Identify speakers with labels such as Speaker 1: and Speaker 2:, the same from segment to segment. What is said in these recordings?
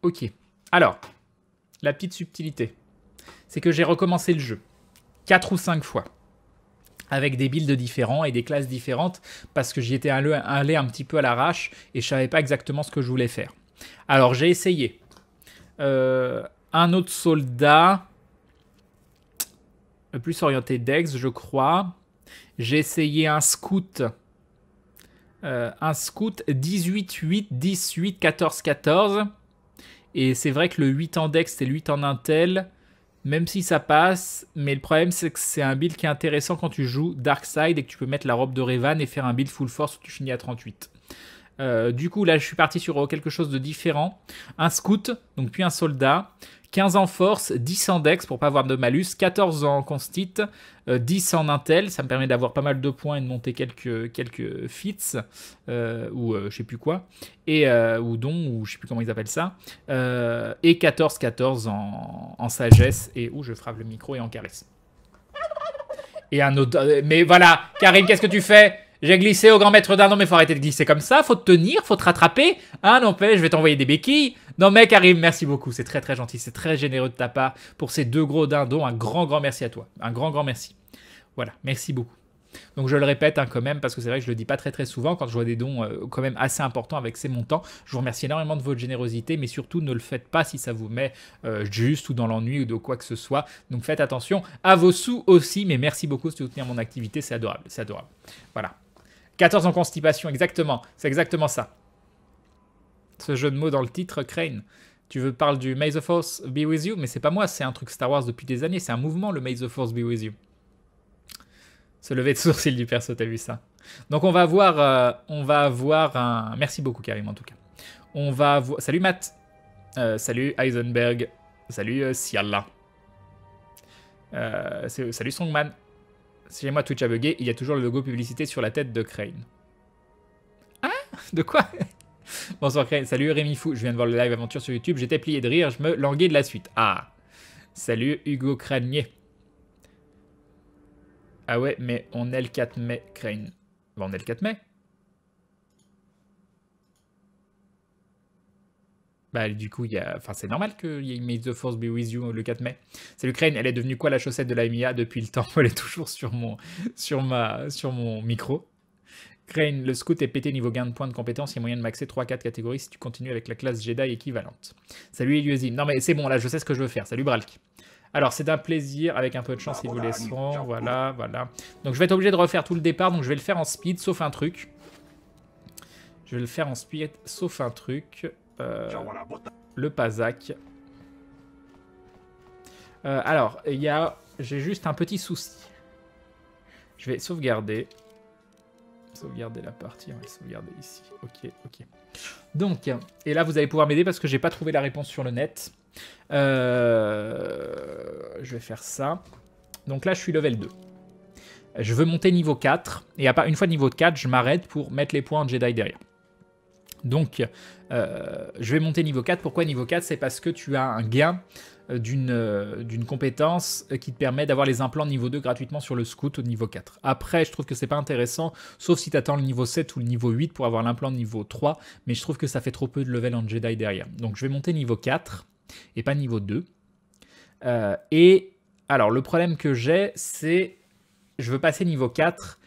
Speaker 1: Ok. Alors, la petite subtilité, c'est que j'ai recommencé le jeu 4 ou 5 fois. Avec des builds différents et des classes différentes, parce que j'y étais allé un petit peu à l'arrache et je savais pas exactement ce que je voulais faire. Alors j'ai essayé un autre soldat, plus orienté Dex, je crois. J'ai essayé un scout 18-8, 10-8, 14-14. Et c'est vrai que le 8 en Dex et le 8 en Intel, même si ça passe, mais le problème c'est que c'est un build qui est intéressant quand tu joues Darkside et que tu peux mettre la robe de Revan et faire un build full force où tu finis à 38. Du coup, là, je suis parti sur quelque chose de différent. Un scout, donc puis un soldat. 15 en force, 10 en dex pour pas avoir de malus, 14 en constit, 10 en intel, ça me permet d'avoir pas mal de points et de monter quelques feats, ou je sais plus quoi, et, ou dons, ou je sais plus comment ils appellent ça, et 14 en sagesse, et où je frappe le micro et en charisme. Et un autre... Mais voilà, Karim, qu'est-ce que tu fais? J'ai glissé au grand maître d'un. Non, mais faut arrêter de glisser comme ça. Faut te tenir, faut te rattraper. Ah non, je vais t'envoyer des béquilles. Non, mais Karim, merci beaucoup. C'est très, très gentil. C'est très généreux de ta part pour ces 2 gros dindons. Un grand, grand merci à toi. Un grand, grand merci. Voilà, merci beaucoup. Donc je le répète quand même, parce que c'est vrai que je le dis pas très très souvent quand je vois des dons quand même assez importants avec ces montants. Je vous remercie énormément de votre générosité, mais surtout ne le faites pas si ça vous met juste ou dans l'ennui ou de quoi que ce soit. Donc faites attention à vos sous aussi, mais merci beaucoup de soutenir mon activité, c'est adorable, c'est adorable. Voilà. 14 en constipation, exactement, c'est exactement ça. Ce jeu de mots dans le titre, Crane. Tu veux parler du May the Force be with you, mais c'est pas moi, c'est un truc Star Wars depuis des années, c'est un mouvement le May the Force be with you. Se lever de sourcil du perso, t'as vu ça? Donc on va avoir un... Merci beaucoup Karim en tout cas. On va avoir... Salut Matt. Salut Heisenberg. Salut Siala. Salut Strongman. Si chez moi Twitch a bugué, il y a toujours le logo publicité sur la tête de Crane. Hein? De quoi? Bonsoir Crane. Salut Rémi Fou. Je viens de voir le live aventure sur YouTube. J'étais plié de rire. Je me languais de la suite. Ah. Salut Hugo Cranier. Ah ouais, mais on est le 4 mai, Crane. Bon, on est le 4 mai. Bah, du coup, enfin, c'est normal qu'il y ait May the Force be with you le 4 mai. Salut Crane, elle est devenue quoi la chaussette de la MIA depuis le temps? Elle est toujours sur mon micro. Crane, le scout est pété niveau gain de points de compétence. Il y a moyen de maxer 3-4 catégories si tu continues avec la classe Jedi équivalente. Salut Eliusim. Non, mais c'est bon, là, je sais ce que je veux faire. Salut Bralk. Alors, c'est un plaisir, avec un peu de chance, ils vous laisseront. Voilà, voilà. Donc, je vais être obligé de refaire tout le départ, donc je vais le faire en speed, sauf un truc. Je vais le faire en speed, sauf un truc. Le Pazak. Alors, j'ai juste un petit souci. Je vais sauvegarder. Sauvegarder la partie, on va sauvegarder ici. Ok, ok. Donc, et là, vous allez pouvoir m'aider parce que j'ai pas trouvé la réponse sur le net. Je vais faire ça. Donc là, je suis level 2. Je veux monter niveau 4. Et une fois niveau 4, je m'arrête pour mettre les points en Jedi derrière. Donc, je vais monter niveau 4. Pourquoi niveau 4? C'est parce que tu as un gain d'une compétence qui te permet d'avoir les implants niveau 2 gratuitement sur le scout au niveau 4. Après, je trouve que c'est pas intéressant, sauf si tu attends le niveau 7 ou le niveau 8 pour avoir l'implant niveau 3, mais je trouve que ça fait trop peu de level en Jedi derrière. Donc, je vais monter niveau 4 et pas niveau 2. Et alors, le problème que j'ai, c'est je veux passer niveau 4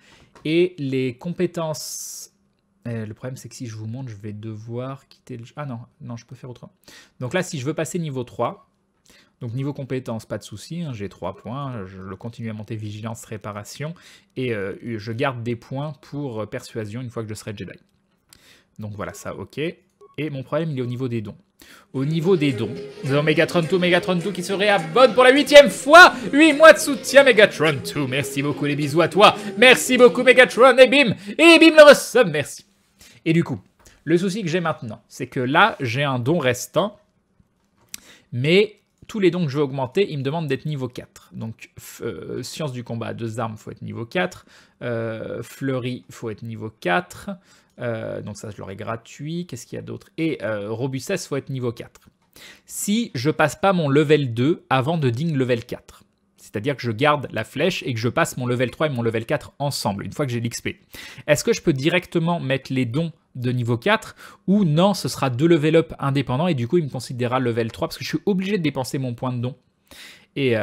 Speaker 1: et les compétences... le problème, c'est que si je vous montre, je vais devoir quitter le jeu. Ah non, je peux faire autrement. Donc là, si je veux passer niveau 3, donc niveau compétence, pas de souci, hein, j'ai 3 points, je continue à monter vigilance, réparation, et je garde des points pour persuasion une fois que je serai Jedi. Donc voilà, ça, ok. Et mon problème, il est au niveau des dons. Au niveau des dons, nous avons Megatron 2 qui se réabonne pour la 8e fois. 8 mois de soutien, Megatron 2. Merci beaucoup, les bisous à toi. Merci beaucoup, Megatron, et bim le resub, merci. Et du coup, le souci que j'ai maintenant, c'est que là, j'ai un don restant, mais tous les dons que je veux augmenter, ils me demandent d'être niveau 4. Donc, science du combat à 2 armes, il faut être niveau 4. Fleury, il faut être niveau 4. Donc ça, je l'aurai gratuit. Qu'est-ce qu'il y a d'autre? Et robustesse, il faut être niveau 4. Si je passe pas mon level 2 avant de ding level 4. C'est-à-dire que je garde la flèche et que je passe mon level 3 et mon level 4 ensemble, une fois que j'ai l'XP. Est-ce que je peux directement mettre les dons de niveau 4 ou non, ce sera 2 level up indépendants et du coup, il me considérera level 3 parce que je suis obligé de dépenser mon point de don. Et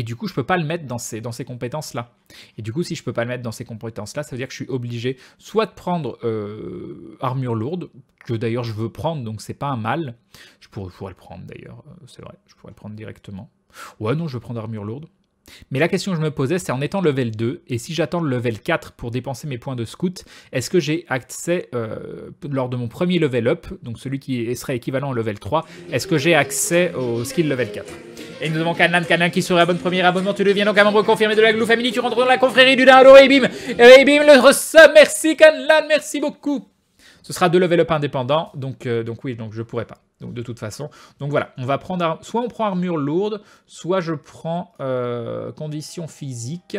Speaker 1: du coup, je peux pas le mettre dans ces compétences-là. Et du coup, si je peux pas le mettre dans ces compétences-là, ça veut dire que je suis obligé soit de prendre armure lourde, que d'ailleurs je veux prendre, donc c'est pas un mal. Je pourrais le prendre d'ailleurs, c'est vrai, je pourrais le prendre directement. Ouais, non, je veux prendre armure lourde. Mais la question que je me posais, c'est en étant level 2, et si j'attends le level 4 pour dépenser mes points de scout, est-ce que j'ai accès, lors de mon premier level up, donc celui qui serait équivalent au level 3, est-ce que j'ai accès au skill level 4 ? Et nous avons Canlan qui se réabonne, premier abonnement, tu deviens donc un membre confirmé de la Glou Family, tu rentres dans la confrérie du Dado, et bim, le resub, merci Canlan, merci beaucoup. Ce sera 2 level up indépendants, donc oui, donc je pourrais pas. Donc de toute façon, donc voilà, on va prendre, soit on prend armure lourde, soit je prends condition physique,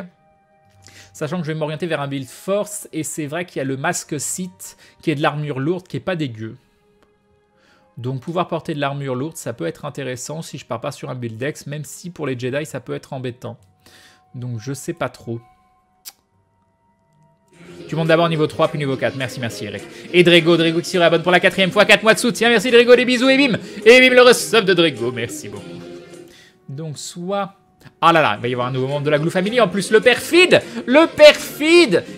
Speaker 1: sachant que je vais m'orienter vers un build force, et c'est vrai qu'il y a le masque site qui est de l'armure lourde, qui est pas dégueu. Donc pouvoir porter de l'armure lourde, ça peut être intéressant si je pars pas sur un build dex, même si pour les Jedi, ça peut être embêtant. Donc je sais pas trop. Tu montes d'abord niveau 3 puis niveau 4. Merci, merci Eric. Et Drago qui se réabonne pour la 4e fois. 4 mois de soutien. Merci Drago, des bisous et bim. Et bim le resub de Drago. Merci beaucoup. Donc soit... Ah là là, il va y avoir un nouveau membre de la Glou Family. En plus, le perfide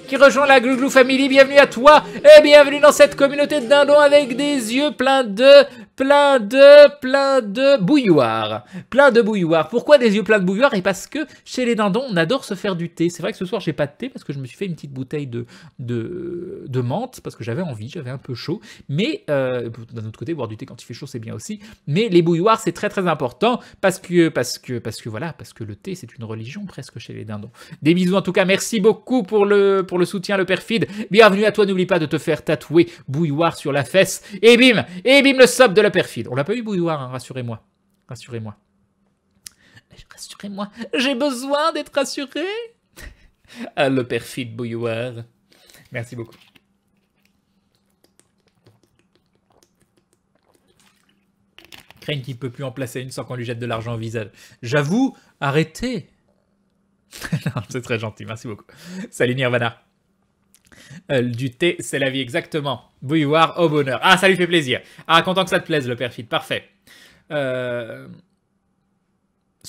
Speaker 1: qui rejoint la Glou Family. Bienvenue à toi et bienvenue dans cette communauté de dindons avec des yeux plein de bouilloire. Plein de bouilloire. Pourquoi des yeux pleins de bouilloire? Et parce que chez les dindons, on adore se faire du thé. C'est vrai que ce soir, j'ai pas de thé parce que je me suis fait une petite bouteille de menthe parce que j'avais envie, j'avais un peu chaud. Mais d'un autre côté, boire du thé quand il fait chaud, c'est bien aussi. Mais les bouilloires, c'est très très important parce que le thé, c'est une religion presque chez les dindons. Des bisous en tout cas, merci beaucoup pour le soutien, le perfide. Bienvenue à toi, n'oublie pas de te faire tatouer bouilloire sur la fesse. Et bim, le sub de la perfide. On l'a pas eu bouilloire, hein, rassurez-moi. Rassurez-moi. Rassurez-moi, j'ai besoin d'être rassuré. Ah, le perfide bouilloire. Merci beaucoup. Crane qui ne peut plus en placer une sans qu'on lui jette de l'argent au visage. J'avoue, arrêtez. C'est très gentil, merci beaucoup. Salut Nirvana. Du thé, c'est la vie, exactement. Bouilloire au bonheur. Ah, ça lui fait plaisir. Ah, content que ça te plaise, le perfide. Parfait. Ce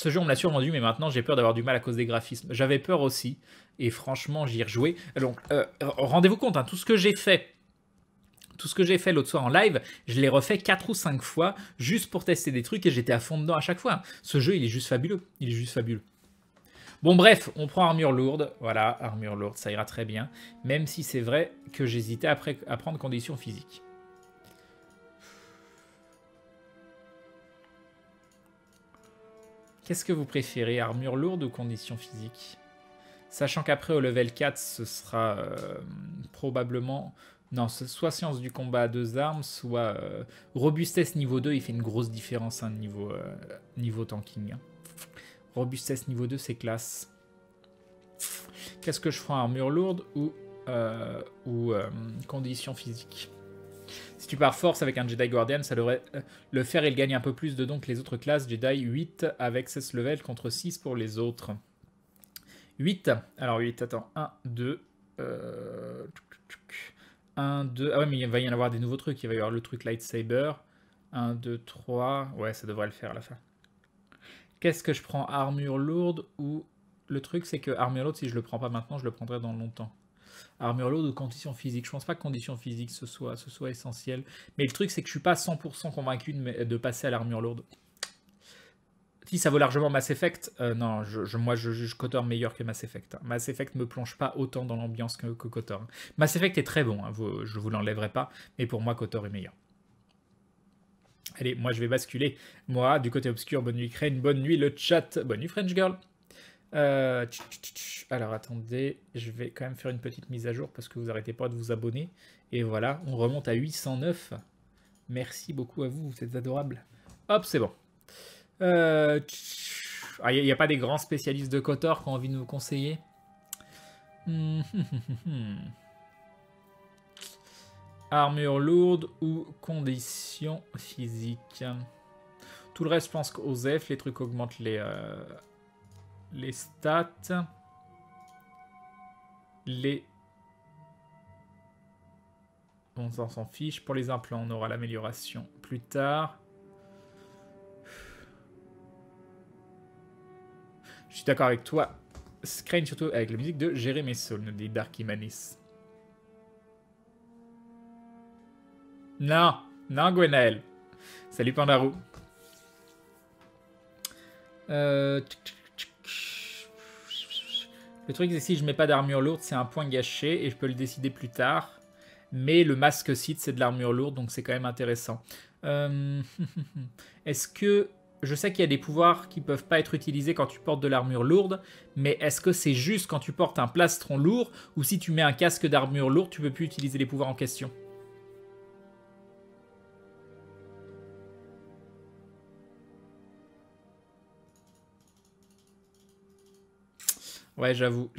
Speaker 1: jeu, on me l'a survendu, mais maintenant, j'ai peur d'avoir du mal à cause des graphismes. J'avais peur aussi, et franchement, j'y ai rejoué. Donc, rendez-vous compte, hein, tout ce que j'ai fait l'autre soir en live, je l'ai refait 4 ou 5 fois, juste pour tester des trucs, et j'étais à fond dedans à chaque fois. Ce jeu, il est juste fabuleux. Il est juste fabuleux. Bon bref, on prend armure lourde, voilà, armure lourde, ça ira très bien, même si c'est vrai que j'hésitais après à prendre condition physique. Qu'est-ce que vous préférez, armure lourde ou condition physique? Sachant qu'après au level 4, ce sera probablement... Non, soit science du combat à 2 armes, soit robustesse niveau 2, il fait une grosse différence hein, niveau tanking. Hein. Robustesse niveau 2, c'est classe. Qu'est-ce que je ferai, armure lourde ou condition physique? Si tu pars force avec un Jedi Guardian, ça devrait le faire, il gagne un peu plus de dons que les autres classes. Jedi 8 avec 16 level contre 6 pour les autres. 8. Alors 8, attends. 1, 2. 1, 2. Ah ouais, mais il va y en avoir des nouveaux trucs. Il va y avoir le truc lightsaber. 1, 2, 3. Ouais, ça devrait le faire à la fin. Qu'est-ce que je prends, armure lourde ou... Le truc, c'est que armure lourde, si je le prends pas maintenant, je le prendrai dans longtemps. Armure lourde ou condition physique. Je pense pas que condition physique ce soit essentiel. Mais le truc, c'est que je suis pas 100% convaincu de passer à l'armure lourde. Si ça vaut largement Mass Effect, non, moi je juge KOTOR meilleur que Mass Effect. Hein. Mass Effect me plonge pas autant dans l'ambiance que KOTOR. Hein. Mass Effect est très bon, hein, je vous l'enlèverai pas, mais pour moi KOTOR est meilleur. Allez, moi je vais basculer. Moi, du côté obscur, bonne nuit Crane, bonne nuit le chat, bonne nuit French Girl. Alors attendez, je vais quand même faire une petite mise à jour parce que vous arrêtez pas de vous abonner. Et voilà, on remonte à 809. Merci beaucoup à vous, vous êtes adorables. Hop, c'est bon. Il n'y a pas des grands spécialistes de KOTOR qui ont envie de nous conseiller. Armure lourde ou condition physique. Tout le reste, je pense qu'aux F, les trucs augmentent les stats. Bon, ça, on s'en fiche. Pour les implants, on aura l'amélioration plus tard. Je suis d'accord avec toi. Crane, surtout avec la musique de Jérémy Soul, nous dit Dark Imanis. Non, non, Gwenaël. Salut Pandarou. Le truc, c'est que si je mets pas d'armure lourde, c'est un point gâché et je peux le décider plus tard. Mais le masque Sith, c'est de l'armure lourde, donc c'est quand même intéressant. Est-ce que... Je sais qu'il y a des pouvoirs qui peuvent pas être utilisés quand tu portes de l'armure lourde, mais est-ce que c'est juste quand tu portes un plastron lourd, ou si tu mets un casque d'armure lourde, tu peux plus utiliser les pouvoirs en question? Ouais, j'avoue.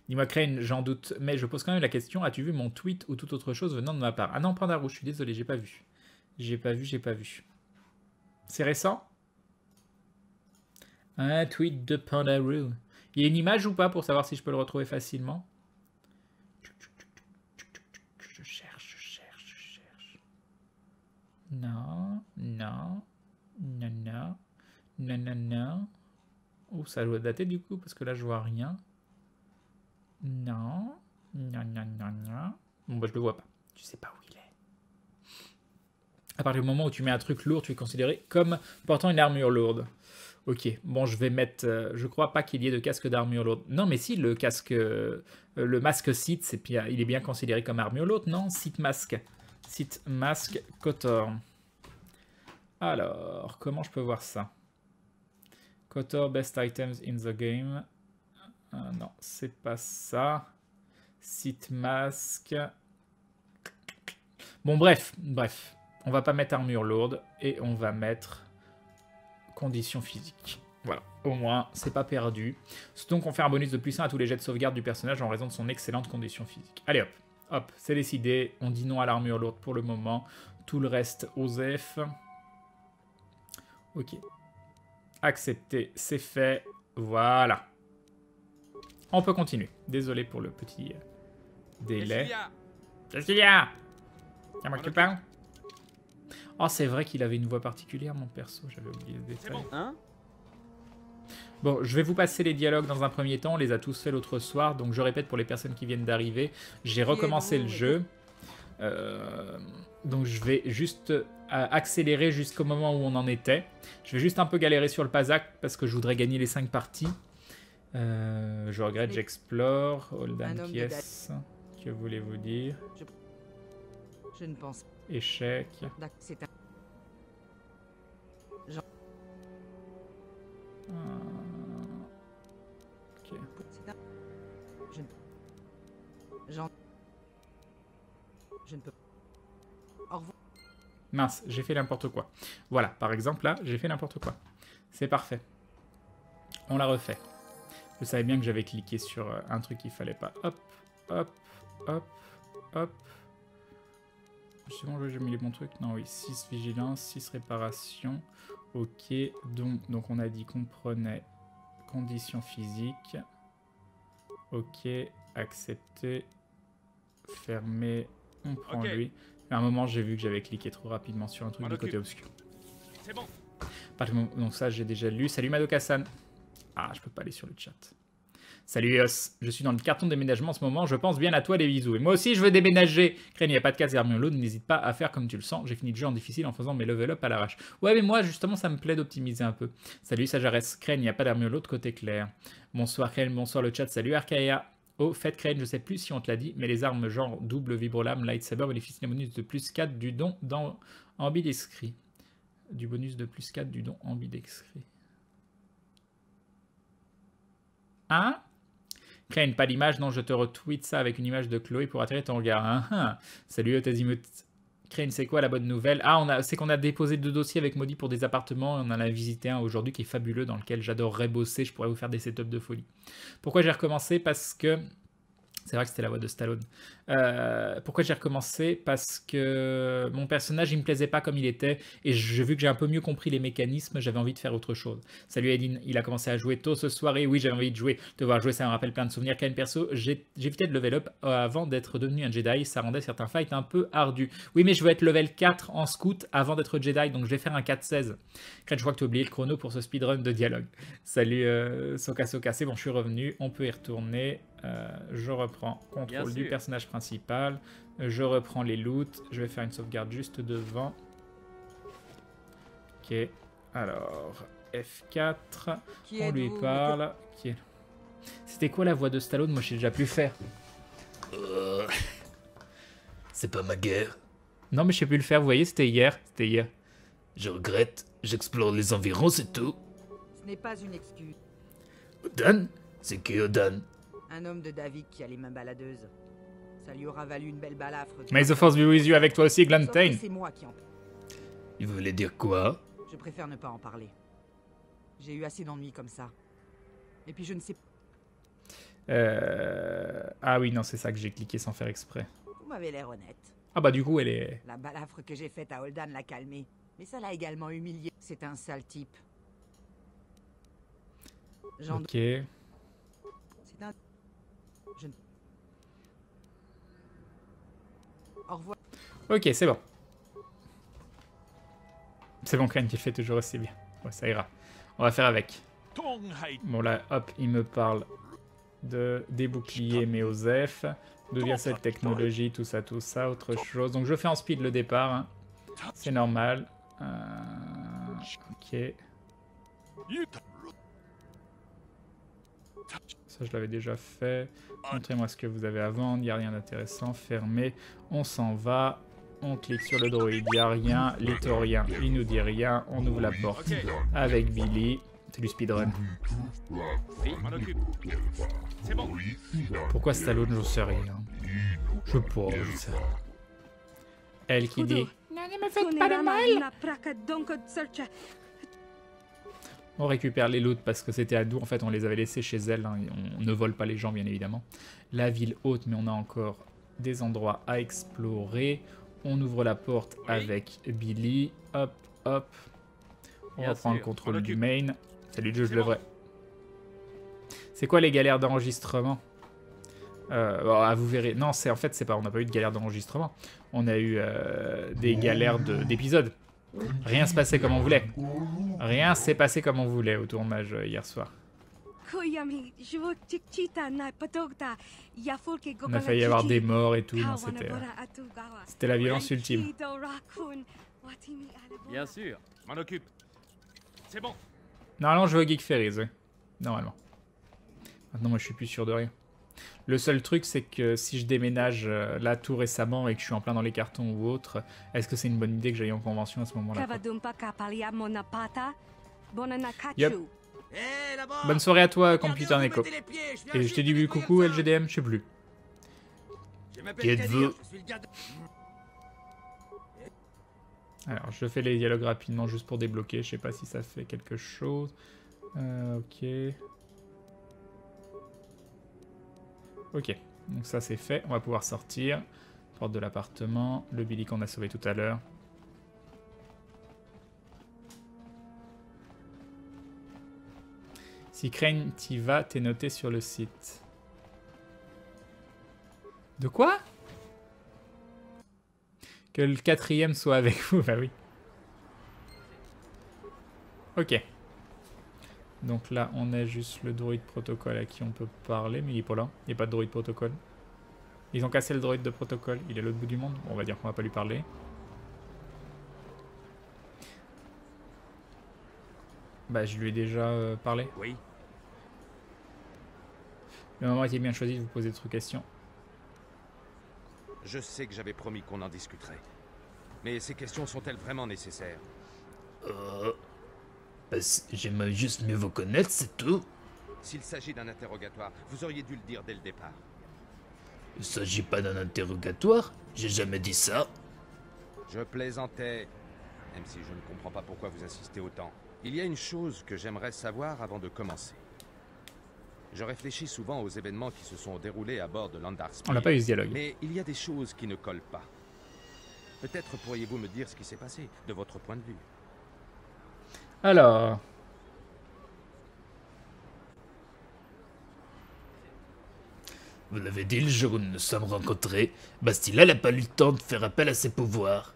Speaker 1: Dis-moi, Crane, j'en doute, mais je pose quand même la question, as-tu vu mon tweet ou toute autre chose venant de ma part? Ah non, Pandarou, je suis désolé, j'ai pas vu. J'ai pas vu. C'est récent? Un tweet de Pandaroo. Il y a une image ou pas pour savoir si je peux le retrouver facilement? Je cherche. Non. Oh, ça doit dater du coup, parce que là je vois rien. Non. Bon, bah je le vois pas. Tu sais pas où il est. À partir du moment où tu mets un truc lourd, tu es considéré comme portant une armure lourde. Ok, bon, je vais mettre... je crois pas qu'il y ait de casque d'armure lourde. Non, mais si, le casque... le masque Sith, il est bien considéré comme armure lourde, non? Sith masque. Sith masque Kotor. Alors, comment je peux voir ça? Kotor, best items in the game. Non, c'est pas ça. Sith masque. Bon, bref. On va pas mettre armure lourde et on va mettre conditions physiques. Voilà, au moins, c'est pas perdu. Donc, on fait un bonus de plus 1 à tous les jets de sauvegarde du personnage en raison de son excellente condition physique. Allez hop, c'est décidé. On dit non à l'armure lourde pour le moment. Tout le reste, OSEF. Ok. Accepté, c'est fait. Voilà. On peut continuer. Désolé pour le petit délai. Qu'est-ce qu'il y a? Y'a moi qui parle? Oh, c'est vrai qu'il avait une voix particulière, mon perso. J'avais oublié le détail.
Speaker 2: Bon, hein?
Speaker 1: Bon, je vais vous passer les dialogues dans un premier temps. On les a tous fait l'autre soir. Donc, je répète pour les personnes qui viennent d'arriver. J'ai recommencé le jeu. Donc, je vais juste accélérer jusqu'au moment où on en était. Je vais juste un peu galérer sur le Pazak parce que je voudrais gagner les 5 parties. Je regrette, j'explore. Holdan qui est-ce? Que voulez-vous dire?
Speaker 3: Je ne pense.
Speaker 1: Échec.
Speaker 3: C'est un...
Speaker 1: Ok.
Speaker 3: Je ne peux. Au revoir.
Speaker 1: Mince, j'ai fait n'importe quoi. Voilà, par exemple, là, j'ai fait n'importe quoi. C'est parfait. On la refait. Je savais bien que j'avais cliqué sur un truc qu'il fallait pas. Hop. C'est bon, j'ai mis les bons trucs. Non, oui, 6 vigilance, 6 réparation. Ok, donc on a dit qu'on prenait conditions physiques. Ok, accepter. Fermer. On prend lui. À un moment, j'ai vu que j'avais cliqué trop rapidement sur un truc du côté obscur.
Speaker 2: C'est bon.
Speaker 1: Donc ça, j'ai déjà lu. Salut Madoka-san. Ah, je peux pas aller sur le chat. Salut Eos, je suis dans le carton de déménagement en ce moment, je pense bien à toi les bisous. Et moi aussi je veux déménager. Crane, il n'y a pas de casque d'armure lourde, n'hésite pas à faire comme tu le sens. J'ai fini le jeu en difficile en faisant mes level up à l'arrache. Ouais mais moi justement ça me plaît d'optimiser un peu. Salut Sajares, Crane, il n'y a pas d'armure lourde côté clair. Bonsoir Crane, bonsoir le chat, salut Arcaea. Oh, fait Crane, je sais plus si on te l'a dit, mais les armes genre double vibrolame, lightsaber bénéficient d'un bonus de plus 4 du don dans ambidexcrit. Du bonus de plus 4 du don ambidexcrit. Hein? Crane, pas d'image, non, je te retweet ça avec une image de Chloé pour attirer ton regard. Salut Otazimut. Crane, c'est quoi la bonne nouvelle? Ah, c'est qu'on a déposé 2 dossiers avec Maudit pour des appartements. On en a visité un aujourd'hui qui est fabuleux, dans lequel j'adorerais bosser. Je pourrais vous faire des setups de folie. Pourquoi j'ai recommencé? Parce que C'est vrai que c'était la voix de Stallone. Pourquoi j'ai recommencé? Parce que mon personnage, il me plaisait pas comme il était, et j'ai vu que j'ai un peu mieux compris les mécanismes, j'avais envie de faire autre chose. Salut Edine, il a commencé à jouer tôt ce soir, et oui, j'avais envie de jouer. De voir jouer, ça me rappelle plein de souvenirs. Quand même perso, j'évitais de level up avant d'être devenu un Jedi, ça rendait certains fights un peu ardus. Oui, mais je veux être level 4 en scout avant d'être Jedi, donc je vais faire un 4-16. Crête, je crois que tu as oublié le chrono pour ce speedrun de dialogue. Salut Soka Soka, c'est bon, je suis revenu, on peut y retourner. Je reprends contrôle du personnage principal, je reprends les loots, je vais faire une sauvegarde juste devant. Ok, alors F4, on lui parle. C'était quoi la voix de Stallone? Moi je sais déjà plus faire.
Speaker 2: C'est pas ma guerre.
Speaker 1: Non mais je sais plus le faire, vous voyez, c'était hier.
Speaker 2: Je regrette, j'explore les environs, c'est tout.
Speaker 3: Ce n'est pas une excuse.
Speaker 2: Odan? C'est qui Odan?
Speaker 3: Un homme de David qui a les mains baladeuses. Ça lui aura valu une belle balafre.
Speaker 1: May the force be with you avec toi aussi,
Speaker 3: Sauf que
Speaker 1: Glantain.
Speaker 3: c'est moi qui en...
Speaker 2: Il voulait dire quoi?
Speaker 3: Je préfère ne pas en parler. J'ai eu assez d'ennuis comme ça. Et puis je ne sais...
Speaker 1: Ah oui, non, c'est ça que j'ai cliqué sans faire exprès.
Speaker 3: Vous m'avez l'air honnête.
Speaker 1: Ah bah du coup, elle est...
Speaker 3: La balafre que j'ai faite à Holdan l'a calmé. Mais ça l'a également humilié. C'est un sale type. J'en doute.
Speaker 1: Ok.
Speaker 3: C'est un... Je ne... Au revoir.
Speaker 1: Ok, c'est bon. C'est bon, Crane, tu le fais toujours aussi bien. Ouais, ça ira. On va faire avec. Bon là, hop, il me parle des boucliers, mais aux F. D'où vient cette technologie, tout ça, autre chose. Donc je fais en speed le départ. Hein. C'est normal. Ok. Ça, je l'avais déjà fait. Montrez-moi ce que vous avez à vendre. Il n'y a rien d'intéressant. Fermé. On s'en va. On clique sur le droïde. Il n'y a rien. L'éthorien, il nous dit rien. On ouvre la porte avec Billy. C'est du speedrun.
Speaker 4: Oui, m'en occupe. C'est bon.
Speaker 1: Pourquoi Stallone, je sais rien. Je sais pas, je sais. Elle qui dit « Non, ne me faites pas de mal !» On récupère les loots parce que c'était à nous. En fait, on les avait laissés chez elle. Hein. On ne vole pas les gens, bien évidemment. La ville haute, mais on a encore des endroits à explorer. On ouvre la porte avec Billy. Hop, hop. On reprend le contrôle du main. Salut, je le vrai. C'est quoi les galères d'enregistrement? Vous verrez. Non, en fait, c'est pas. On n'a pas eu de galère d'enregistrement. On a eu des galères d'épisodes. Rien se passait comme on voulait. Rien s'est passé comme on voulait au tournage hier soir. On a failli avoir des morts et tout. C'était la violence ultime.
Speaker 4: Bien sûr, m'en occupe. C'est bon.
Speaker 1: Normalement, je veux Geek Ferries, oui. Normalement. Maintenant, moi, je suis plus sûr de rien. Le seul truc, c'est que si je déménage là tout récemment et que je suis en plein dans les cartons ou autre, est-ce que c'est une bonne idée que j'aille en convention à ce moment-là? Yep. Bonne soirée à toi, Computer Neko. Et je t'ai dit coucou, LGDM, je sais plus.
Speaker 2: Qui êtes-vous?
Speaker 1: Alors, je fais les dialogues rapidement juste pour débloquer. Je sais pas si ça fait quelque chose. Ok. Ok, donc ça c'est fait. On va pouvoir sortir. Porte de l'appartement. Le Billy qu'on a sauvé tout à l'heure. Si Crane t'y va, t'es noté sur le site. De quoi? Que le 4e soit avec vous, bah oui. Ok. Donc là, on a juste le droïde protocole à qui on peut parler, mais il est pas là. Il n'y a pas de droïde protocole. Ils ont cassé le droïde de protocole. Il est à l'autre bout du monde. Bon, on va dire qu'on va pas lui parler. Bah, je lui ai déjà parlé.
Speaker 4: Oui.
Speaker 2: Le moment était bien choisi de vous poser d'autres questions.
Speaker 4: Je sais que j'avais promis qu'on en discuterait. Mais ces questions sont-elles vraiment nécessaires?
Speaker 2: J'aimerais juste mieux vous connaître, c'est tout.
Speaker 4: S'il s'agit d'un interrogatoire, vous auriez dû le dire dès le départ.
Speaker 2: Il s'agit pas d'un interrogatoire, j'ai jamais dit ça.
Speaker 4: Je plaisantais, même si je ne comprends pas pourquoi vous insistez autant. Il y a une chose que j'aimerais savoir avant de commencer. Je réfléchis souvent aux événements qui se sont déroulés à bord de l'Andarspeed.
Speaker 1: On n'a pas eu ce dialogue.
Speaker 4: Mais il y a des choses qui ne collent pas. Peut-être pourriez-vous me dire ce qui s'est passé, de votre point de vue.
Speaker 1: Alors...
Speaker 2: Vous l'avez dit le jour où nous nous sommes rencontrés, Bastila n'a pas eu le temps de faire appel à ses pouvoirs.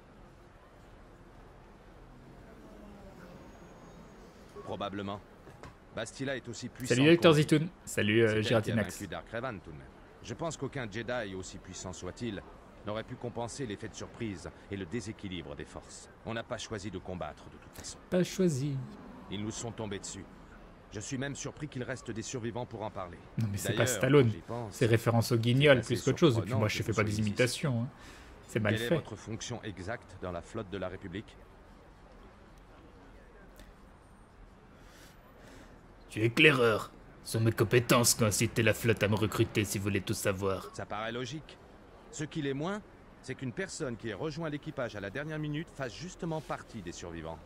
Speaker 4: Probablement. Bastila est aussi puissant.
Speaker 1: Salut Dr
Speaker 4: qu'on dit.
Speaker 1: Zitoun. Salut
Speaker 4: C'est elle qui a
Speaker 1: Giratinax.
Speaker 4: vaincu Dark Revan, tout de même. Je pense qu'aucun Jedi, aussi puissant soit-il, n'aurait pu compenser l'effet de surprise et le déséquilibre des forces. On n'a pas choisi de combattre de toute façon.
Speaker 1: Pas choisi.
Speaker 4: Ils nous sont tombés dessus. Je suis même surpris qu'il reste des survivants pour en parler.
Speaker 1: Non mais c'est pas
Speaker 4: D'ailleurs,
Speaker 1: Stallone.
Speaker 4: j'y pense.
Speaker 1: C'est référence au guignol
Speaker 4: C'est assez
Speaker 1: plus qu'autre chose. Et puis
Speaker 4: surprenant
Speaker 1: moi
Speaker 4: que
Speaker 1: je fais
Speaker 4: vous
Speaker 1: pas des
Speaker 4: soyez ici.
Speaker 1: imitations. Hein. C'est mal
Speaker 4: Quelle est
Speaker 1: fait.
Speaker 4: votre fonction exacte dans la flotte de la République?
Speaker 2: Tu es éclaireur. Ce sont mes compétences qui ont incité la flotte à me recruter si vous voulez tout savoir.
Speaker 4: Ça paraît logique. Ce qui l'est moins, c'est qu'une personne qui ait rejoint l'équipage à la dernière minute fasse justement partie des survivants.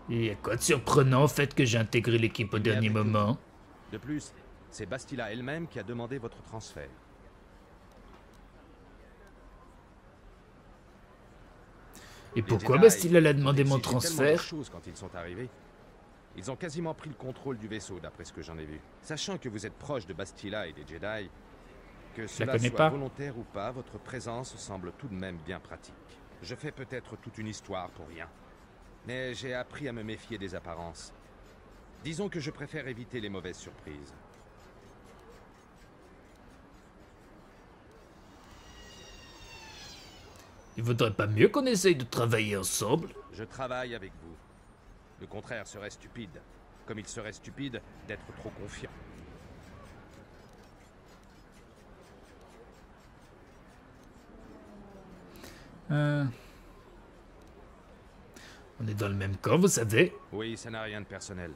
Speaker 2: Il y a quoi de surprenant au fait que j'ai intégré l'équipe au
Speaker 4: Il y a
Speaker 2: dernier
Speaker 4: des doutes.
Speaker 2: moment?
Speaker 4: De plus, c'est Bastila elle-même qui a demandé votre transfert.
Speaker 2: Et
Speaker 4: Les
Speaker 2: pourquoi
Speaker 4: Jedi
Speaker 2: Bastila a
Speaker 4: ont
Speaker 2: demandé mon
Speaker 4: exigé tellement de
Speaker 2: transfert?
Speaker 4: choses quand ils sont arrivés. Ils ont quasiment pris le contrôle du vaisseau, d'après ce que j'en ai vu. Sachant que vous êtes proche de Bastila et des Jedi, que cela
Speaker 1: connais
Speaker 4: soit
Speaker 1: pas.
Speaker 4: volontaire ou pas, votre présence semble tout de même bien pratique. Je fais peut-être toute une histoire pour rien. Mais j'ai appris à me méfier des apparences. Disons que je préfère éviter les mauvaises surprises.
Speaker 2: Il vaudrait pas mieux qu'on essaye de travailler ensemble?
Speaker 4: Je travaille avec vous. Le contraire serait stupide. Comme il serait stupide d'être trop confiant.
Speaker 2: On est dans le même camp, vous savez.
Speaker 4: Oui, ça n'a rien de personnel.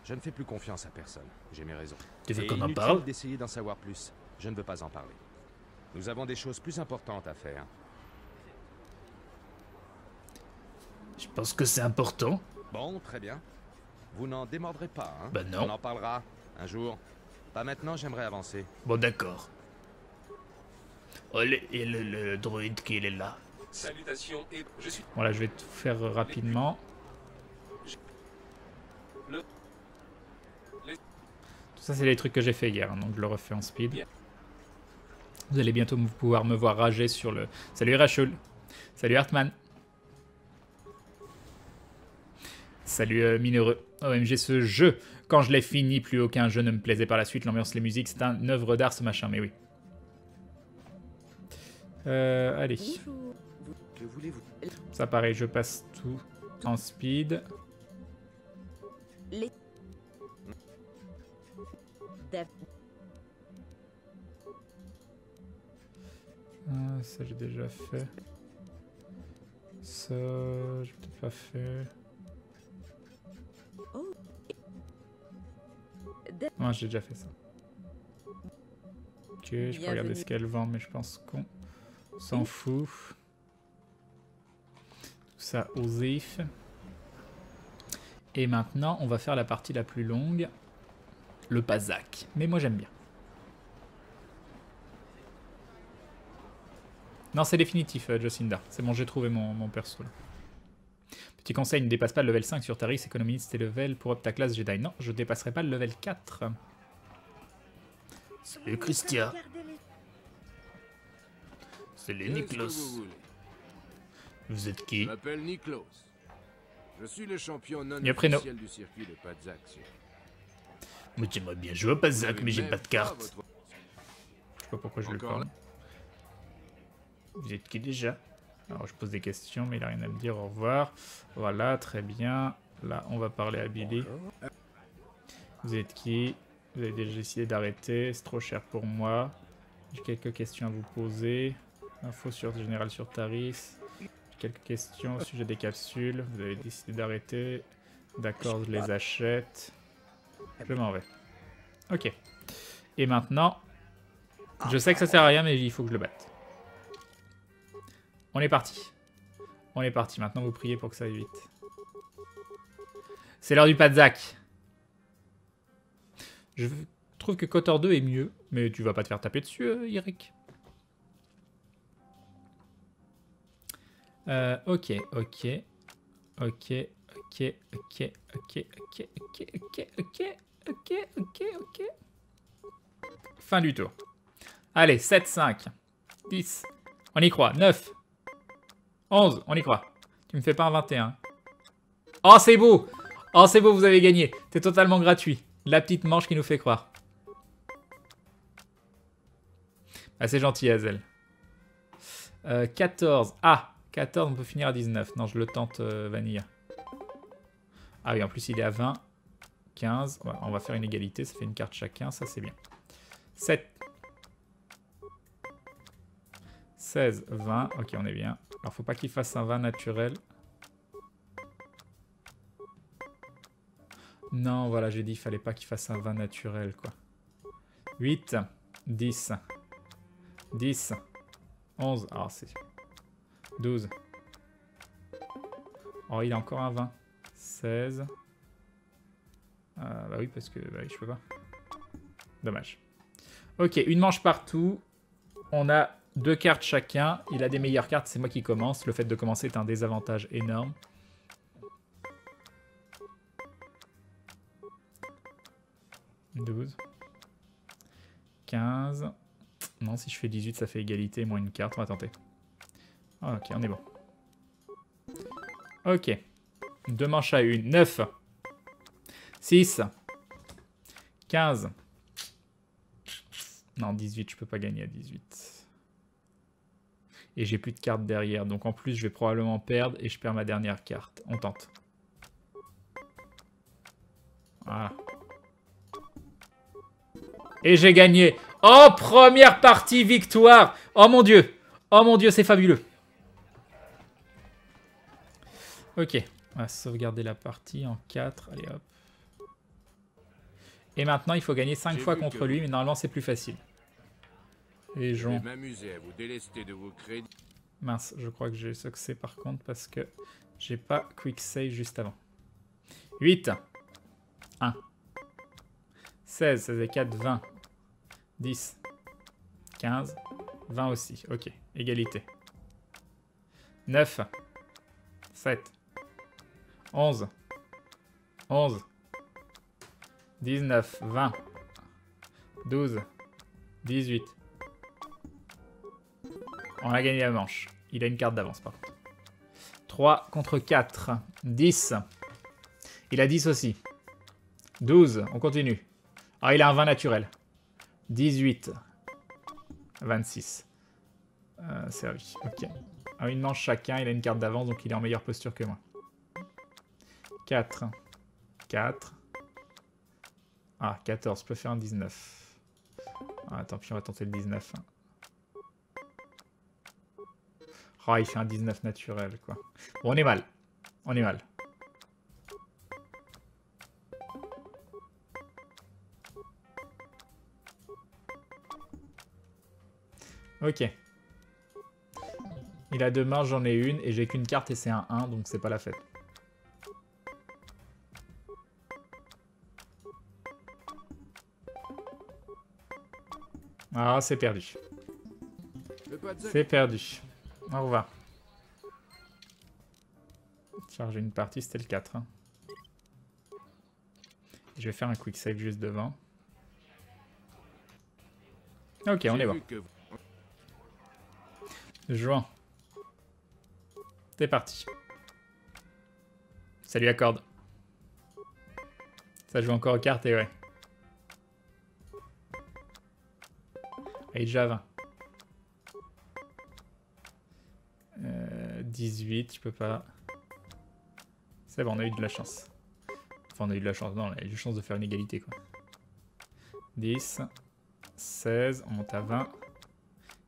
Speaker 4: Je ne fais plus confiance à personne. J'ai mes raisons.
Speaker 2: Tu veux
Speaker 4: Et
Speaker 2: qu'on en
Speaker 4: inutile
Speaker 2: parle?
Speaker 4: d'essayer d'en savoir plus. Je ne veux pas en parler. Nous avons des choses plus importantes à faire.
Speaker 2: Je pense que c'est important.
Speaker 4: Bon, très bien. Vous n'en démordrez pas, hein?
Speaker 2: Bah non.
Speaker 4: On en parlera, un jour. Pas maintenant, j'aimerais avancer.
Speaker 2: Bon, d'accord. Oh, et le droïde qui est là.
Speaker 5: Salutations et je suis
Speaker 1: Voilà, je vais tout faire rapidement.
Speaker 5: le
Speaker 1: Tout ça, c'est les trucs que j'ai fait hier, hein, donc je le refais en speed. Vous allez bientôt pouvoir me voir rager sur le... Salut Rachel. Salut Hartman. Salut Mineureux. OMG, ce jeu. Quand je l'ai fini, plus aucun jeu ne me plaisait par la suite. L'ambiance, les musiques, c'est un œuvre d'art ce machin, mais oui. Allez.
Speaker 3: Que voulez-vous?
Speaker 1: Ça pareil, je passe tout en speed.
Speaker 6: Les...
Speaker 1: Ça j'ai déjà fait. Ça, j'ai peut-être pas fait. Non, j'ai déjà fait ça. Ok, je peux regarder ce qu'elle vend, mais je pense qu'on s'en fout. Tout ça osif. Et maintenant, on va faire la partie la plus longue. Le Pazak. Mais moi, j'aime bien. Non, c'est définitif, Jocinda. C'est bon, j'ai trouvé mon perso. Là. Petit conseil, ne dépasse pas le level 5 sur Taris, économise tes levels pour up ta classe Jedi. Non, je dépasserai pas le level 4.
Speaker 2: Salut Christia. Salut Niklos. Vous êtes
Speaker 7: Je
Speaker 2: qui?
Speaker 7: m'appelle Niklos. Je suis le champion non
Speaker 1: Neopreno.
Speaker 7: officiel du circuit de Pazak.
Speaker 2: Moi j'aimerais bien jouer à Pazak, mais j'ai pas de carte.
Speaker 1: Je sais pas pourquoi je le
Speaker 7: Encore
Speaker 1: parle.
Speaker 7: là?
Speaker 1: Vous êtes qui déjà? Alors je pose des questions, mais il a rien à me dire. Au revoir. Voilà, très bien. Là, on va parler à Billy. Vous êtes qui? Vous avez déjà décidé d'arrêter. C'est trop cher pour moi. J'ai quelques questions à vous poser. Info sur général sur Taris. J'ai quelques questions au sujet des capsules. Vous avez décidé d'arrêter. D'accord, je les achète. Je m'en vais. Ok. Et maintenant, je sais que ça sert à rien, mais il faut que je le batte. On est parti. On est parti. Maintenant, vous priez pour que ça aille vite. C'est l'heure du Padzak. Je trouve que Kotor 2 est mieux. Mais tu vas pas te faire taper dessus, Eric. Ok. Fin du tour. Allez, 7, 5, 10. On y croit. 9, 11. On y croit. Tu me fais pas un 21. Oh, c'est beau! Oh, c'est beau, vous avez gagné. C'est totalement gratuit. La petite manche qui nous fait croire. Ah, c'est gentil, Hazel. 14. Ah, 14, on peut finir à 19. Non, je le tente, Vanilla. Ah oui, en plus, il est à 20. 15. Ouais, on va faire une égalité. Ça fait une carte chacun. Ça, c'est bien. 7. 16, 20. Ok, on est bien. Alors, faut pas qu'il fasse un 20 naturel. Non, voilà, j'ai dit qu'il fallait pas qu'il fasse un 20 naturel, quoi. 8, 10, 10, 11. Ah, c'est... 12. Oh, il a encore un 20. 16. Bah oui, parce que bah oui, je peux pas. Dommage. Ok, une manche partout. On a 2 cartes chacun. Il a des meilleures cartes, c'est moi qui commence. Le fait de commencer est un désavantage énorme. « 12. 15. Non, si je fais 18, ça fait égalité, moins une carte. On va tenter. Ah, ok, on est bon. Ok. 2 manches à 1. 9. 6. 15. Non, 18, je peux pas gagner à 18. Et j'ai plus de cartes derrière. Donc en plus, je vais probablement perdre et je perds ma dernière carte. On tente. Voilà. Et j'ai gagné. Oh, première partie victoire. Oh mon dieu. Oh mon dieu, c'est fabuleux. Ok. On va sauvegarder la partie en 4. Allez hop. Et maintenant, il faut gagner 5 fois contre lui. Mais normalement, c'est plus facile. Les gens...
Speaker 7: Je vais m'amuser à vous délester de vos crédits.
Speaker 1: Mince, je crois que j'ai succès par contre parce que j'ai pas quick save juste avant. 8. 1. 16, 16 et 4, 20. 10. 15. 20 aussi. Ok, égalité. 9. 7. 11. 11. 19. 20. 12. 18. On a gagné la manche. Il a une carte d'avance par contre. 3 contre 4. 10. Il a 10 aussi. 12. On continue. Ah, il a un 20 naturel. 18. 26. Servi. Ok. Ah, une manche chacun. Il a une carte d'avance, donc il est en meilleure posture que moi. 4. 4. Ah, 14. Je peux faire un 19. Ah, tant pis, on va tenter le 19. Oh, il fait un 19 naturel, quoi. Bon, on est mal. On est mal. Ok. Il a 2 mains, j'en ai une, et j'ai qu'une carte et c'est un 1, donc c'est pas la fête. Ah, c'est perdu. C'est perdu. Au revoir. Charger une partie, c'était le 4. Hein. Je vais faire un quick save juste devant. Ok, on est bon. Jouant. C'est parti. Ça lui accorde. Ça joue encore aux cartes et ouais. Et déjà 20. 18, je peux pas. C'est bon, on a eu de la chance. Enfin, on a eu de la chance. Non, on a eu de la chance de faire une égalité, quoi. 10, 16, on monte à 20,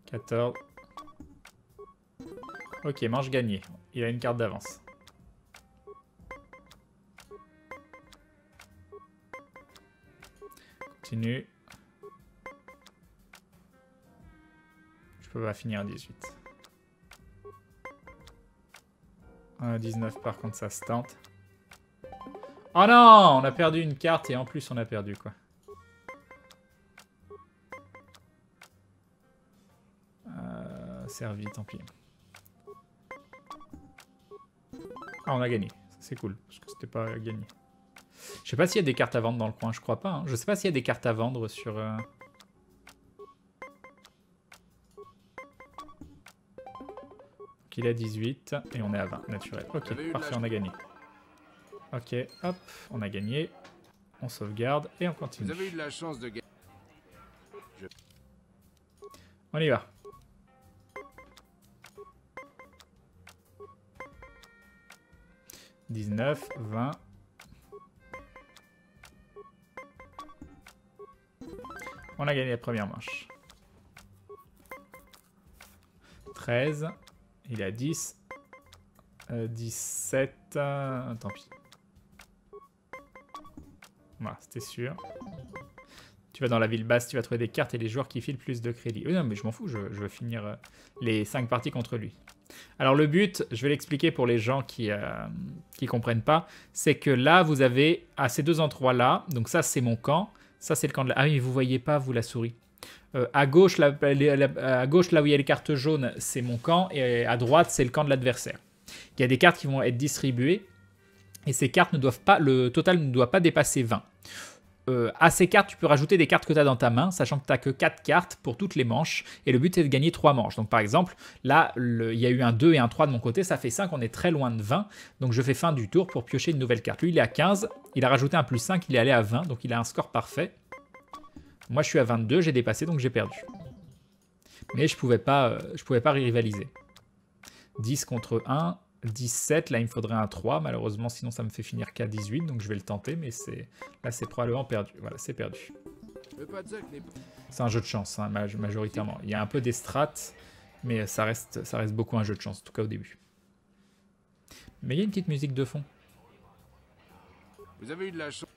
Speaker 1: 14. Ok, manche gagnée. Il a une carte d'avance. Continue. Je peux pas finir à 18. 19 par contre ça se tente. Oh non, on a perdu une carte et en plus on a perdu quoi. Servi, tant pis. Ah, on a gagné. C'est cool, parce que c'était pas gagné. Je sais pas s'il y a des cartes à vendre dans le coin, je crois pas. Hein. Je sais pas s'il y a des cartes à vendre sur... Donc il est à 18 et on est à 20, naturel. Ok, parfait, on a gagné. Ok, hop, on a gagné. On sauvegarde et on continue.
Speaker 7: Vous avez eu de la chance de gagner.
Speaker 1: On y va. « 19, 20... » On a gagné la première manche. 13. Il est à 10. 17. Tant pis. Voilà, c'était sûr. Tu vas dans la ville basse, tu vas trouver des cartes et les joueurs qui filent plus de crédit. Non, mais je m'en fous, je veux finir les 5 parties contre lui. Alors le but, je vais l'expliquer pour les gens qui comprennent pas, c'est que là, vous avez à ces deux endroits-là, donc ça c'est mon camp, ça c'est le camp de la... Ah oui, mais vous voyez pas, vous, la souris. À gauche, là où il y a les cartes jaunes, c'est mon camp, et à droite, c'est le camp de l'adversaire. Il y a des cartes qui vont être distribuées, et ces cartes ne doivent pas, le total ne doit pas dépasser 20. À ces cartes, tu peux rajouter des cartes que tu as dans ta main, sachant que tu n'as que 4 cartes pour toutes les manches, et le but est de gagner 3 manches. Donc par exemple, là, il y a eu un 2 et un 3 de mon côté, ça fait 5, on est très loin de 20, donc je fais fin du tour pour piocher une nouvelle carte. Lui, il est à 15, il a rajouté un plus 5, il est allé à 20, donc il a un score parfait. Moi, je suis à 22, j'ai dépassé, donc j'ai perdu. Mais je pouvais pas rivaliser. 10 contre 1, 17, là il me faudrait un 3, malheureusement sinon ça me fait finir qu'à 18, donc je vais le tenter, mais là c'est probablement perdu, voilà c'est perdu. C'est un jeu de chance, hein, majoritairement. Il y a un peu des strats, mais ça reste beaucoup un jeu de chance, en tout cas au début. Mais il y a une petite musique de fond.
Speaker 7: Vous avez eu de la chance.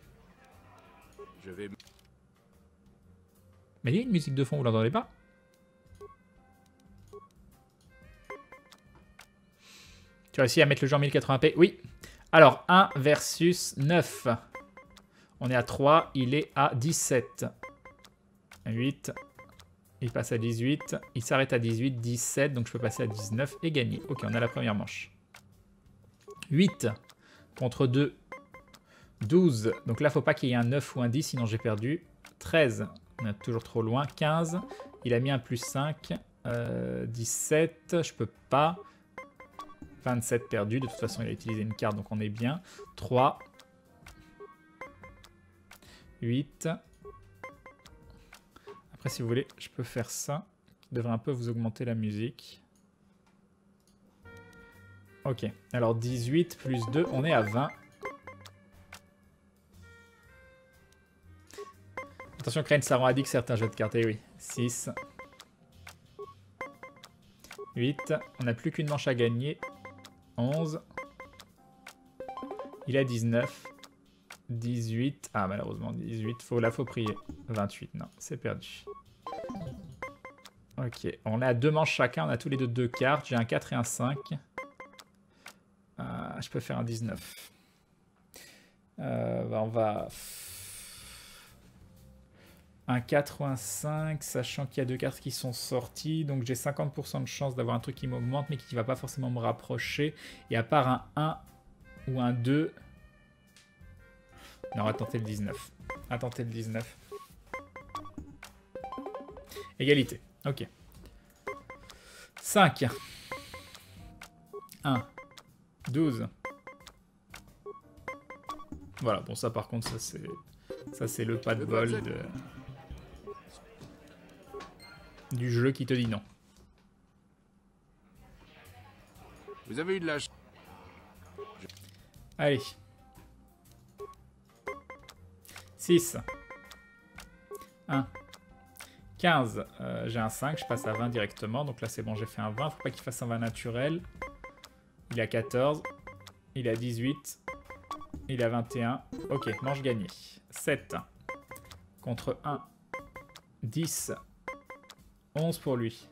Speaker 7: Je vais...
Speaker 1: Mais il y a une musique de fond, vous l'entendez pas? Tu as réussi à mettre le jeu en 1080p? Oui. Alors, 1 versus 9. On est à 3, il est à 17. 8. Il passe à 18. Il s'arrête à 18, 17. Donc je peux passer à 19 et gagner. Ok, on a la première manche. 8 contre 2. 12. Donc là, il ne faut pas qu'il y ait un 9 ou un 10, sinon j'ai perdu. 13. On est toujours trop loin. 15. Il a mis un plus 5. 17. Je peux pas. 27 perdu, de toute façon il a utilisé une carte donc on est bien. 3. 8. Après si vous voulez, je peux faire ça. Qui devrait un peu vous augmenter la musique. Ok, alors 18 plus 2, on est à 20. Attention Crane, ça rend addict certains jeux de cartes, et oui. 6. 8. On n'a plus qu'une manche à gagner. 11. Il a 19. 18. Ah, malheureusement, 18. Là, faut prier. 28. Non, c'est perdu. Ok. On a 2 manches chacun. On a tous les deux cartes. J'ai un 4 et un 5. Je peux faire un 19. On va... Un 4 ou un 5, sachant qu'il y a 2 cartes qui sont sorties. Donc j'ai 50% de chance d'avoir un truc qui m'augmente, mais qui ne va pas forcément me rapprocher. Et à part un 1 ou un 2... Non, on va tenter le 19. On va tenter le 19. Égalité. Ok. 5. 1. 12. Voilà, bon ça par contre, ça c'est le pas de bol du jeu qui te dit non.
Speaker 7: Vous avez eu de la chance.
Speaker 1: Allez. 6. 1. 15. J'ai un 5, je passe à 20 directement. Donc là c'est bon, j'ai fait un 20. Faut pas qu'il fasse un 20 naturel. Il a 14. Il a 18. Il a 21. Ok, manche gagnée. 7 contre 1. 10. 11 pour lui.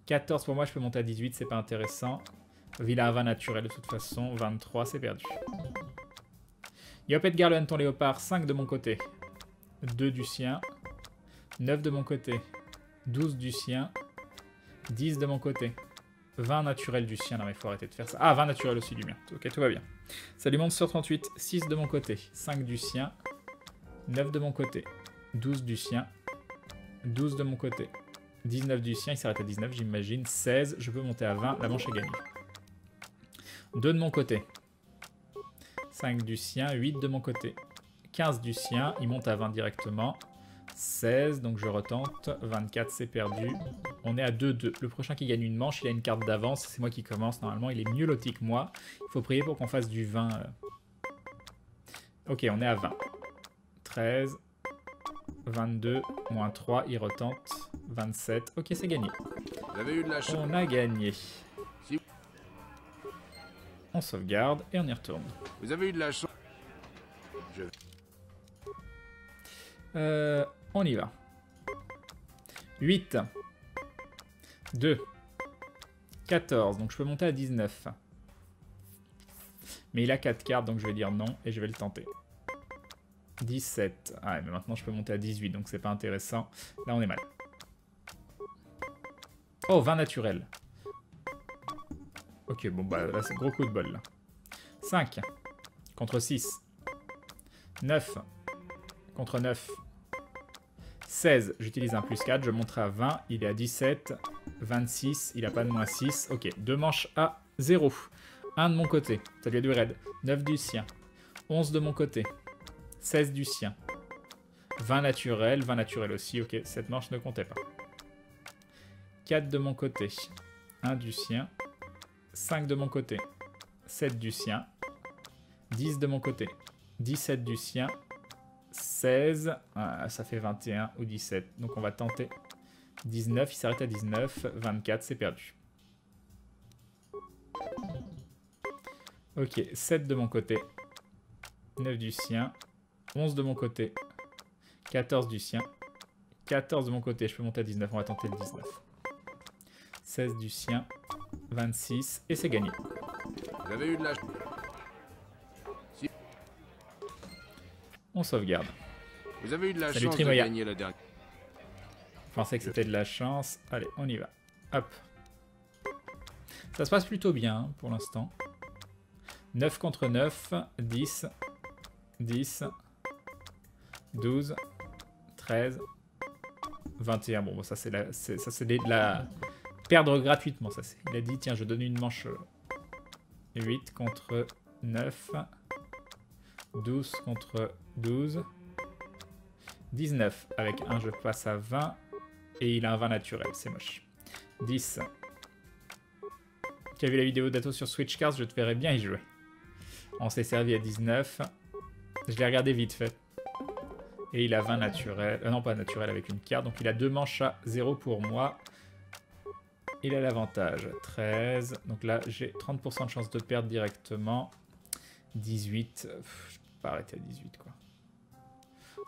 Speaker 1: 14 pour moi, je peux monter à 18, c'est pas intéressant. Villa à 20 naturel de toute façon. 23, c'est perdu. Yop Edgar le ton léopard. 5 de mon côté. 2 du sien. 9 de mon côté. 12 du sien. 10 de mon côté. 20 naturel du sien. Non mais il faut arrêter de faire ça. Ah, 20 naturel aussi du mien. Ok, tout va bien. Ça lui monte sur 38. 6 de mon côté. 5 du sien. 9 de mon côté. 12 du sien. 12 de mon côté. 19 du sien. Il s'arrête à 19, j'imagine. 16. Je peux monter à 20. La manche est gagnée. 2 de mon côté. 5 du sien. 8 de mon côté. 15 du sien. Il monte à 20 directement. 16. Donc je retente. 24, c'est perdu. On est à 2-2. Le prochain qui gagne une manche, il a une carte d'avance. C'est moi qui commence. Normalement, il est mieux loti que moi. Il faut prier pour qu'on fasse du 20. Ok, on est à 20. 13. 22. Moins 3. Il retente. 27. Ok, c'est gagné.
Speaker 7: Vous avez eu de la chance.
Speaker 1: On a gagné.
Speaker 7: Si.
Speaker 1: On sauvegarde et on y retourne.
Speaker 7: Vous avez eu de la chance.
Speaker 1: On y va. 8. 2. 14. Donc je peux monter à 19. Mais il a 4 cartes, donc je vais dire non et je vais le tenter. 17. Ah, mais maintenant je peux monter à 18, donc c'est pas intéressant. Là, on est mal. Oh, 20 naturel. Ok, bon, bah là, c'est gros coup de bol. Là. 5 contre 6. 9 contre 9. 16, j'utilise un plus 4, je monte à 20, il est à 17, 26, il n'a pas de moins 6. Ok, 2 manches à 0. 1 de mon côté, ça lui a du raid. 9 du sien. 11 de mon côté. 16 du sien. 20 naturel aussi. Ok, cette manche ne comptait pas. 4 de mon côté. 1 du sien. 5 de mon côté. 7 du sien. 10 de mon côté. 17 du sien. 16, ah, ça fait 21 ou 17, donc on va tenter 19, il s'arrête à 19, 24, c'est perdu. Ok, 7 de mon côté, 9 du sien, 11 de mon côté, 14 du sien, 14 de mon côté, je peux monter à 19, on va tenter le 19. 16 du sien, 26, et c'est gagné.
Speaker 7: Vous avez eu de la chance.
Speaker 1: On sauvegarde.
Speaker 7: Vous avez eu de la
Speaker 1: Salut,
Speaker 7: chance de
Speaker 1: Trimoya.
Speaker 7: gagner la dernière.
Speaker 1: Je pensais que c'était de la chance. Allez, on y va. Hop. Ça se passe plutôt bien hein, pour l'instant. 9 contre 9. 10. 10. 12. 13. 21. Bon, ça c'est de la... Perdre gratuitement. Ça, il a dit, tiens, je donne une manche 8 contre 9. 12 contre 12. 19. Avec 1, je passe à 20. Et il a un 20 naturel, c'est moche. 10. Tu as vu la vidéo d'Ato sur Switch Cards, je te verrais bien y jouer. On s'est servi à 19. Je l'ai regardé vite fait. Et il a 20 naturel. Non, pas naturel avec une carte. Donc il a 2 manches à 0 pour moi. Il a l'avantage. 13. Donc là, j'ai 30% de chance de perdre directement. 18. Je peux pas arrêter à 18, quoi.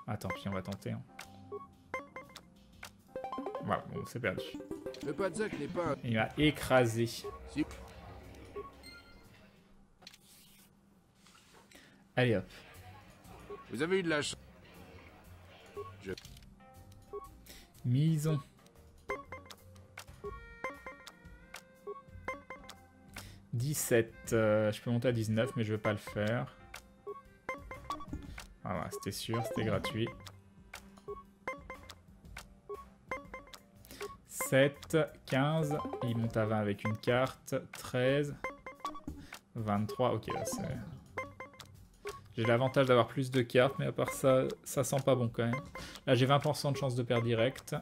Speaker 1: Attends, puis on va tenter. Hein. Voilà, bon, c'est perdu.
Speaker 7: Le Padzak n'est pas un...
Speaker 1: Il m'a écrasé.
Speaker 7: Si.
Speaker 1: Allez hop.
Speaker 7: Vous avez eu de la chance.
Speaker 1: Mison. « 17, je peux monter à 19, mais je ne vais pas le faire. Voilà, c'était sûr, c'était gratuit. 7, 15, il monte à 20 avec une carte. 13, 23, ok, là c'est... J'ai l'avantage d'avoir plus de cartes, mais à part ça, ça sent pas bon quand même. Là j'ai 20% de chance de perdre direct.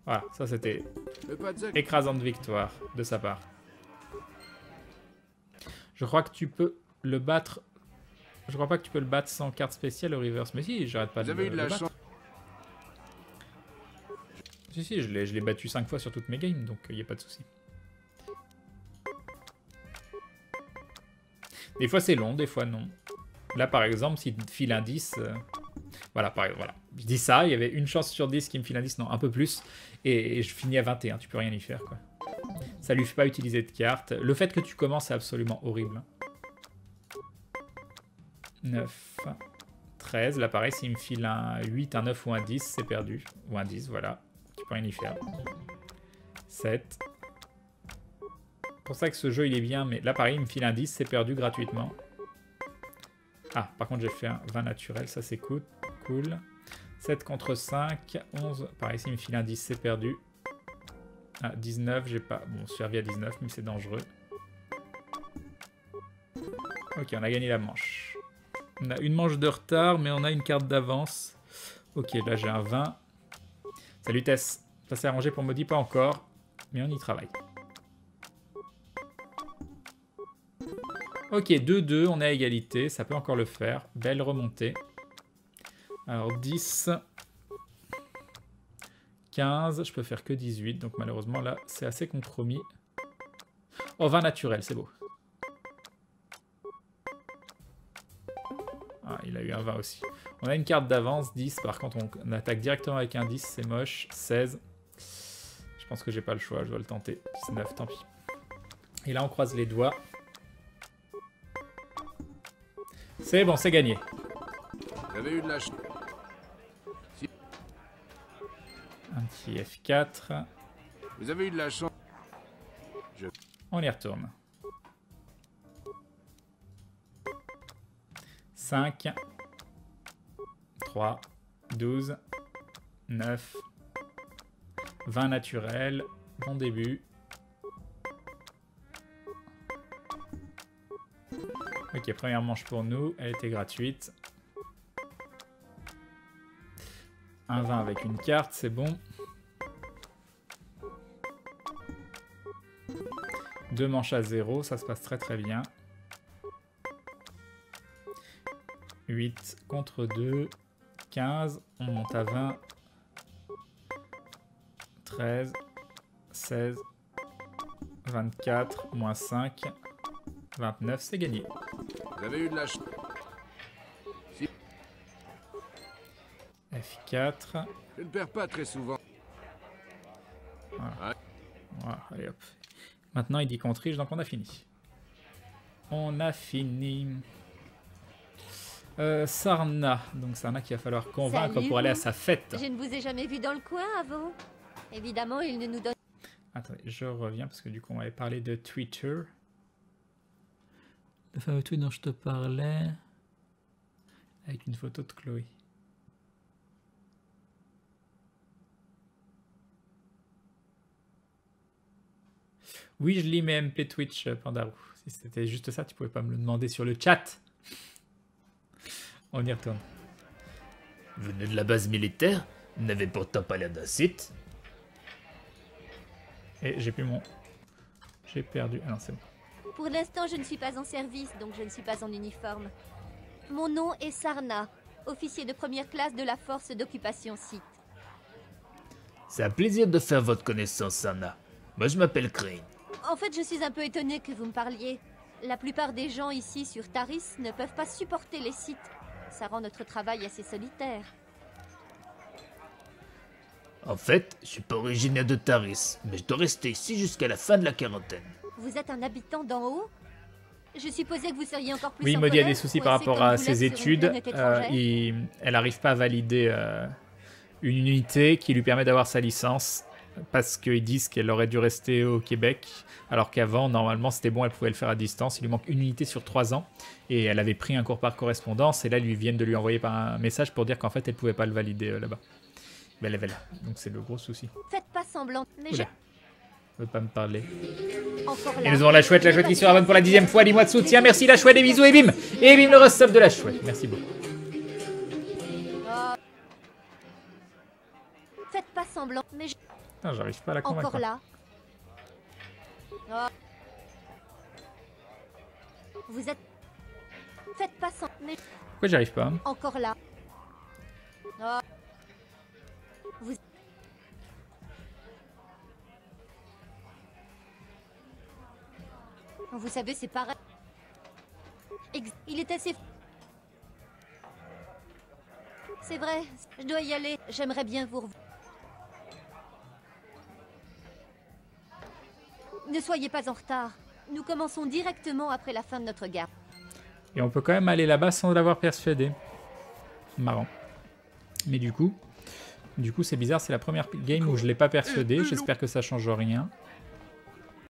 Speaker 1: Voilà, ça c'était écrasante victoire de sa part. Je crois que tu peux le battre. Je crois pas que tu peux le battre sans carte spéciale au reverse. Mais si, j'arrête pas de le battre. Si, je l'ai battu 5 fois sur toutes mes games, donc il n'y a pas de souci. Des fois c'est long, des fois non. Là par exemple, s'il file un 10... Voilà, pareil, voilà. Je dis ça, il y avait une chance sur 10 qui me file un 10, non, un peu plus. Et je finis à 21, tu peux rien y faire, quoi. Ça lui fait pas utiliser de carte. Le fait que tu commences est absolument horrible. 9, 13. Là, pareil, s'il me file un 8, un 9 ou un 10, c'est perdu. Ou un 10, voilà. Tu peux rien y faire. 7. C'est pour ça que ce jeu, il est bien. Mais là, pareil, il me file un 10, c'est perdu gratuitement. Ah, par contre, j'ai fait un 20 naturel. Ça, c'est cool. Cool. 7 contre 5. 11. Pareil, s'il me file un 10, c'est perdu. Ah, 19, j'ai pas... Bon, servi à 19, mais c'est dangereux. Ok, on a gagné la manche. On a une manche de retard, mais on a une carte d'avance. Ok, là j'ai un 20. Salut Tess. Ça s'est arrangé pour Maudit, pas encore. Mais on y travaille. Ok, 2-2, on est à égalité. Ça peut encore le faire. Belle remontée. Alors 10... 15, je peux faire que 18, donc malheureusement là c'est assez compromis. Oh, 20 naturel, c'est beau. Ah, il a eu un 20 aussi. On a une carte d'avance, 10, par contre on attaque directement avec un 10, c'est moche. 16, je pense que j'ai pas le choix, je dois le tenter. 19, tant pis. Et là on croise les doigts. C'est bon, c'est gagné.
Speaker 7: Vous avez eu de la chance.
Speaker 1: Un petit F4.
Speaker 7: Vous avez eu de la chance.
Speaker 1: On y retourne. 5, 3, 12, 9, 20 naturel. Bon début. Ok, première manche pour nous. Elle était gratuite. Un 20 avec une carte, c'est bon. 2 manches à 0, ça se passe très très bien. 8 contre 2, 15, on monte à 20, 13, 16, 24, moins 5, 29, c'est gagné.
Speaker 7: Vous avez eu de la chance.
Speaker 1: F4.
Speaker 7: Je ne perds pas très souvent.
Speaker 1: Voilà. Voilà, allez hop. Maintenant, il dit qu'on triche, donc on a fini. On a fini. Sarna. Donc Sarna qu'il va falloir convaincre
Speaker 6: Salut,
Speaker 1: pour aller à
Speaker 6: vous.
Speaker 1: sa fête.
Speaker 6: Je ne vous ai jamais vu dans le coin avant. Évidemment, il ne nous donne...
Speaker 1: Attendez, je reviens parce que du coup, on avait parlé de Twitter. Le fameux tweet dont je te parlais. Avec une photo de Chloé. Oui, je lis mes MP Twitch, Pandarou. Si c'était juste ça, tu pouvais pas me le demander sur le chat. On y retourne.
Speaker 2: Vous venez de la base militaire? Vous n'avez pourtant pas l'air d'un site.
Speaker 1: Et j'ai plus mon... J'ai perdu... Ah non, c'est bon.
Speaker 6: Pour l'instant, je ne suis pas en service, donc je ne suis pas en uniforme. Mon nom est Sarna, officier de première classe de la force d'occupation site.
Speaker 2: C'est un plaisir de faire votre connaissance, Anna. Moi, je m'appelle Crane.
Speaker 6: En fait, je suis un peu étonnée que vous me parliez. La plupart des gens ici sur Taris ne peuvent pas supporter les sites. Ça rend notre travail assez solitaire.
Speaker 2: En fait, je suis pas originaire de Taris, mais je dois rester ici jusqu'à la fin de la quarantaine.
Speaker 6: Vous êtes un habitant d'en haut? Je supposais que vous seriez encore plus
Speaker 1: Oui,
Speaker 6: en
Speaker 1: Maudit a
Speaker 6: colère,
Speaker 1: des soucis
Speaker 6: ou
Speaker 1: par
Speaker 6: est-ce
Speaker 1: rapport
Speaker 6: comme
Speaker 1: à
Speaker 6: vous
Speaker 1: ses
Speaker 6: l'êtes sur une
Speaker 1: études.
Speaker 6: planète étrangère
Speaker 1: Elle n'arrive pas à valider une unité qui lui permet d'avoir sa licence parce qu'ils disent qu'elle aurait dû rester au Québec alors qu'avant, normalement, c'était bon, elle pouvait le faire à distance. Il lui manque une unité sur 3 ans et elle avait pris un cours par correspondance et là, ils viennent de lui envoyer par un message pour dire qu'en fait, elle ne pouvait pas le valider là-bas. Belle. Donc, c'est le gros souci.
Speaker 6: Faites pas semblant, mais
Speaker 1: Oula. Ne veut pas me parler.
Speaker 6: encore
Speaker 1: Et
Speaker 6: là.
Speaker 1: nous avons la chouette qui se abonne pour la 10e fois. Dis-moi de soutien. Merci la chouette, des bisous et bim. Et bim le resub de la chouette. Merci beaucoup.
Speaker 6: Faites pas semblant, mais
Speaker 1: Putain, j'arrive pas à la convaincre.
Speaker 6: encore là. Oh. Vous êtes... Faites pas semblant, mais
Speaker 1: Pourquoi j'arrive pas?
Speaker 6: encore là. Oh. Vous... Vous savez, c'est pareil. Il est assez... C'est vrai, je dois y aller. J'aimerais bien vous revoir. Ne soyez pas en retard. Nous commençons directement après la fin de notre garde.
Speaker 1: Et on peut quand même aller là-bas sans l'avoir persuadé. Marrant. Mais du coup c'est bizarre, c'est la première game où je l'ai pas persuadé. J'espère que ça change rien.